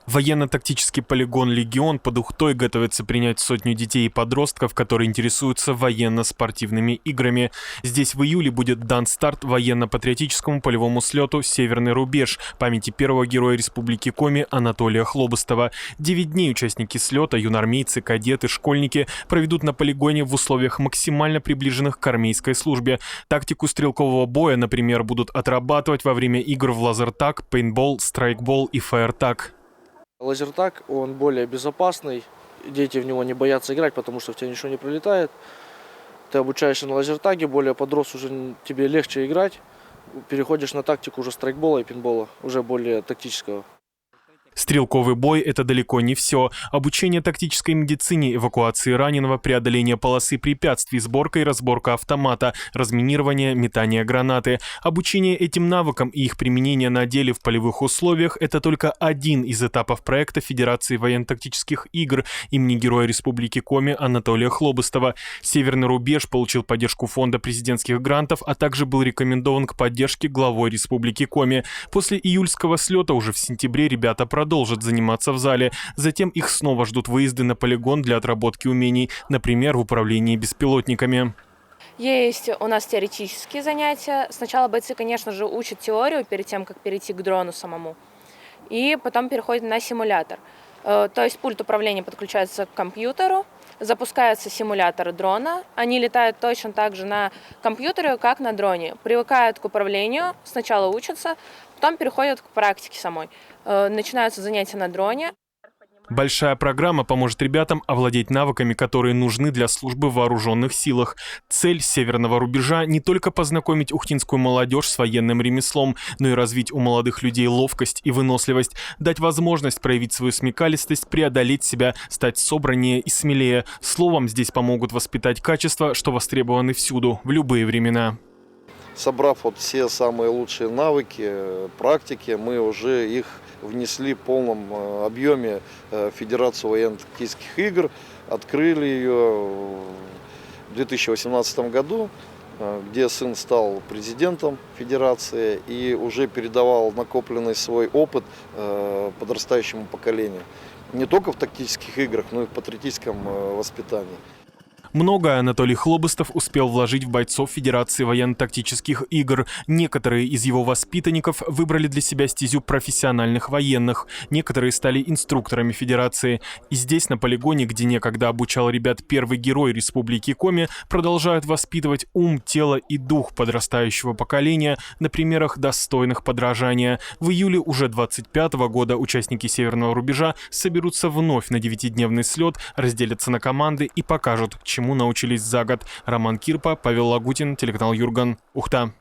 Военно-тактический полигон «Легион» под Ухтой готовится принять сотню детей и подростков, которые интересуются военно-спортивными играми. Здесь в июле будет дан старт военно-патриотическому полевому слету «Северный рубеж» памяти первого героя Республики Коми Анатолия Хлобыстова. 9 дней участники слета, юнормейцы, кадеты, школьники проведут на полигоне в условиях максимально приближенных к армейской службе. Тактику стрелкового боя, например, будут отрабатывать во время игр в лазертаг, пейнтбол, страйкбол и фаертаг. Лазертаг, он более безопасный, дети в него не боятся играть, потому что в тебя ничего не прилетает. Ты обучаешься на лазертаге, более подрос, уже тебе легче играть. Переходишь на тактику уже страйкбола и пейнтбола, уже более тактического. Стрелковый бой – это далеко не все. Обучение тактической медицине, эвакуации раненого, преодоление полосы препятствий, сборка и разборка автомата, разминирование, метание гранаты. Обучение этим навыкам и их применение на деле в полевых условиях – это только один из этапов проекта Федерации военно-тактических игр имени Героя Республики Коми Анатолия Хлобыстова. «Северный рубеж» получил поддержку фонда президентских грантов, а также был рекомендован к поддержке главой Республики Коми. После июльского слета уже в сентябре ребята продолжат заниматься в зале. Затем их снова ждут выезды на полигон для отработки умений, например, в управлении беспилотниками. Есть у нас теоретические занятия. Сначала бойцы, конечно же, учат теорию перед тем, как перейти к дрону самому. И потом переходят на симулятор. То есть пульт управления подключается к компьютеру, запускается симулятор дрона. Они летают точно так же на компьютере, как на дроне. Привыкают к управлению, сначала учатся, потом переходят к практике самой. Начинаются занятия на дроне. Большая программа поможет ребятам овладеть навыками, которые нужны для службы в вооруженных силах. Цель «Северного рубежа» не только познакомить ухтинскую молодежь с военным ремеслом, но и развить у молодых людей ловкость и выносливость, дать возможность проявить свою смекалистость, преодолеть себя, стать собраннее и смелее. Словом, здесь помогут воспитать качества, что востребованы всюду, в любые времена. Собрав все самые лучшие навыки, практики, мы уже их внесли в полном объеме в Федерацию военно-тактических игр, открыли ее в 2018 году, где сын стал президентом Федерации и уже передавал накопленный свой опыт подрастающему поколению. Не только в тактических играх, но и в патриотическом воспитании. Многое Анатолий Хлобыстов успел вложить в бойцов Федерации военно-тактических игр. Некоторые из его воспитанников выбрали для себя стезю профессиональных военных. Некоторые стали инструкторами Федерации. И здесь, на полигоне, где некогда обучал ребят первый герой Республики Коми, продолжают воспитывать ум, тело и дух подрастающего поколения на примерах достойных подражания. В июле уже 25-го года участники «Северного рубежа» соберутся вновь на 9-дневный слет, разделятся на команды и покажут, чему научились за год. Роман Кирпа, Павел Лагутин, телеканал Юрган, Ухта.